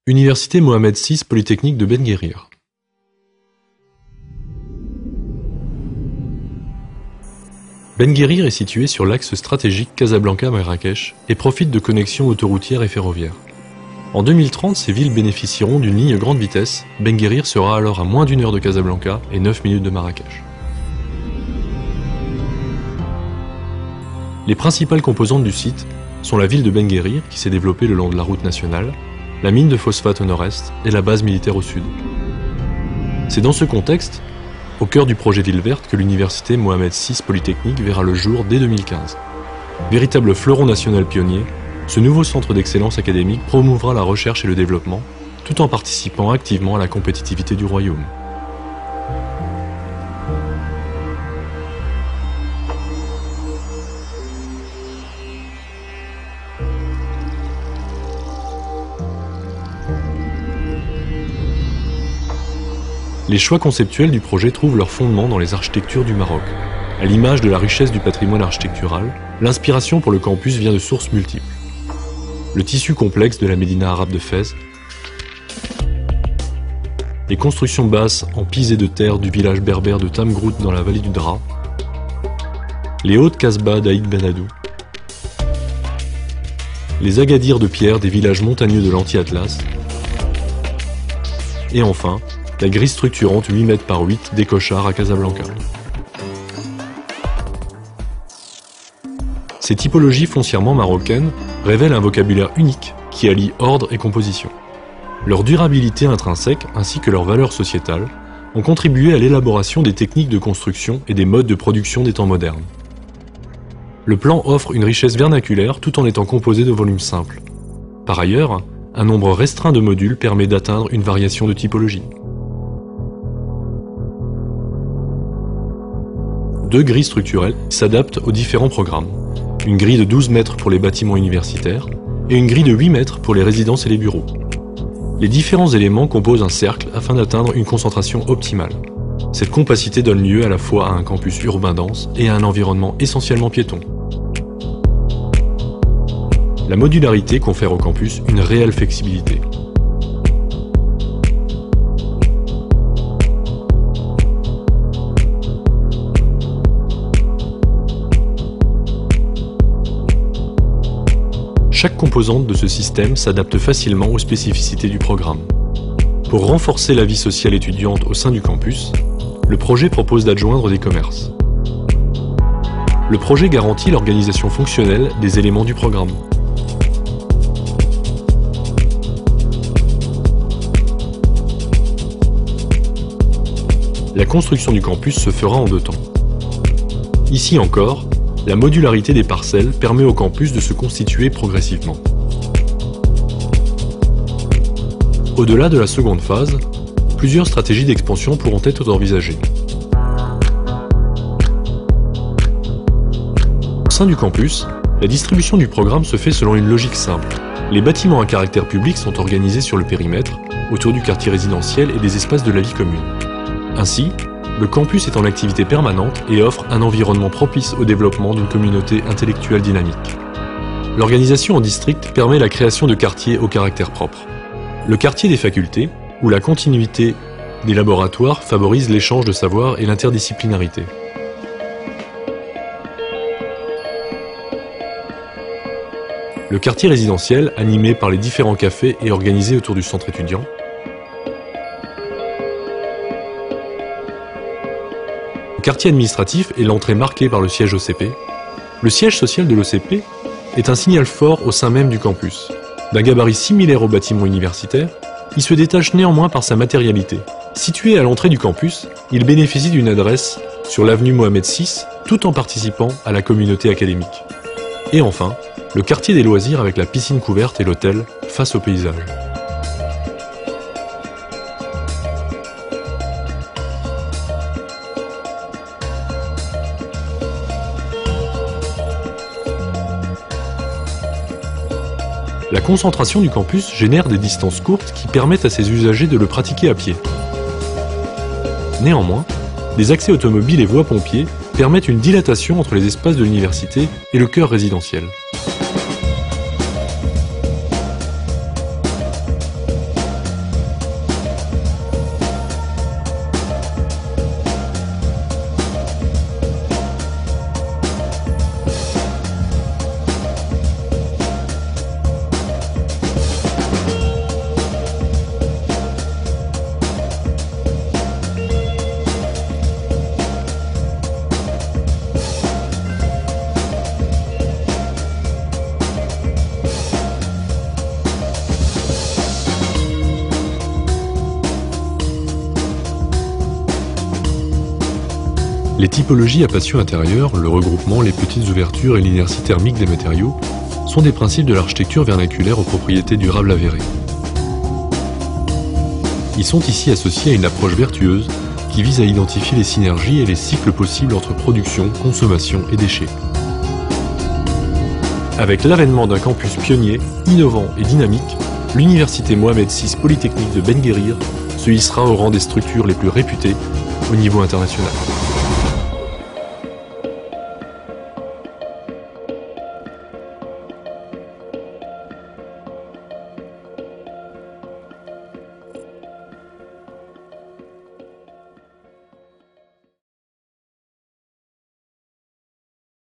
Université Mohamed VI Polytechnique de Ben Guerir. Ben Guerir est situé sur l'axe stratégique Casablanca-Marrakech et profite de connexions autoroutières et ferroviaires. En 2030, ces villes bénéficieront d'une ligne grande vitesse. Ben Guerir sera alors à moins d'1 heure de Casablanca et 9 minutes de Marrakech. Les principales composantes du site sont la ville de Ben Guerir, qui s'est développée le long de la route nationale, la mine de phosphate au nord-est et la base militaire au sud. C'est dans ce contexte, au cœur du projet Ville Verte, que l'université Mohamed VI Polytechnique verra le jour dès 2015. Véritable fleuron national pionnier, ce nouveau centre d'excellence académique promouvra la recherche et le développement, tout en participant activement à la compétitivité du royaume. Les choix conceptuels du projet trouvent leur fondement dans les architectures du Maroc. À l'image de la richesse du patrimoine architectural, l'inspiration pour le campus vient de sources multiples. Le tissu complexe de la médina arabe de Fès, les constructions basses en pisé de terre du village berbère de Tamgrout dans la vallée du Dra, les hautes casbahs d'Aïd Ben Haddou, les agadirs de pierre des villages montagneux de l'Anti-Atlas, et enfin, la grille structurante 8 mètres par 8 des Cochards à Casablanca. Ces typologies foncièrement marocaines révèlent un vocabulaire unique qui allie ordre et composition. Leur durabilité intrinsèque ainsi que leur valeur sociétale ont contribué à l'élaboration des techniques de construction et des modes de production des temps modernes. Le plan offre une richesse vernaculaire tout en étant composé de volumes simples. Par ailleurs, un nombre restreint de modules permet d'atteindre une variation de typologie. 2 grilles structurelles s'adaptent aux différents programmes. Une grille de 12 mètres pour les bâtiments universitaires et une grille de 8 mètres pour les résidences et les bureaux. Les différents éléments composent un cercle afin d'atteindre une concentration optimale. Cette compacité donne lieu à la fois à un campus urbain dense et à un environnement essentiellement piéton. La modularité confère au campus une réelle flexibilité. Chaque composante de ce système s'adapte facilement aux spécificités du programme. Pour renforcer la vie sociale étudiante au sein du campus, le projet propose d'adjoindre des commerces. Le projet garantit l'organisation fonctionnelle des éléments du programme. La construction du campus se fera en 2 temps. Ici encore, la modularité des parcelles permet au campus de se constituer progressivement. Au-delà de la seconde phase, plusieurs stratégies d'expansion pourront être envisagées. Au sein du campus, la distribution du programme se fait selon une logique simple. Les bâtiments à caractère public sont organisés sur le périmètre, autour du quartier résidentiel et des espaces de la vie commune. Ainsi, le campus est en activité permanente et offre un environnement propice au développement d'une communauté intellectuelle dynamique. L'organisation en district permet la création de quartiers au caractère propre. Le quartier des facultés, où la continuité des laboratoires favorise l'échange de savoir et l'interdisciplinarité. Le quartier résidentiel, animé par les différents cafés et organisé autour du centre étudiant. Le quartier administratif est l'entrée marquée par le siège OCP. Le siège social de l'OCP est un signal fort au sein même du campus. D'un gabarit similaire au bâtiment universitaire, il se détache néanmoins par sa matérialité. Situé à l'entrée du campus, il bénéficie d'une adresse sur l'avenue Mohamed VI, tout en participant à la communauté académique. Et enfin, le quartier des loisirs avec la piscine couverte et l'hôtel face au paysage. La concentration du campus génère des distances courtes qui permettent à ses usagers de le pratiquer à pied. Néanmoins, des accès automobiles et voies pompiers permettent une dilatation entre les espaces de l'université et le cœur résidentiel. Les typologies à patio intérieur, le regroupement, les petites ouvertures et l'inertie thermique des matériaux sont des principes de l'architecture vernaculaire aux propriétés durables avérées. Ils sont ici associés à une approche vertueuse qui vise à identifier les synergies et les cycles possibles entre production, consommation et déchets. Avec l'avènement d'un campus pionnier, innovant et dynamique, l'université Mohamed VI Polytechnique de Ben Guerir se hissera au rang des structures les plus réputées au niveau international.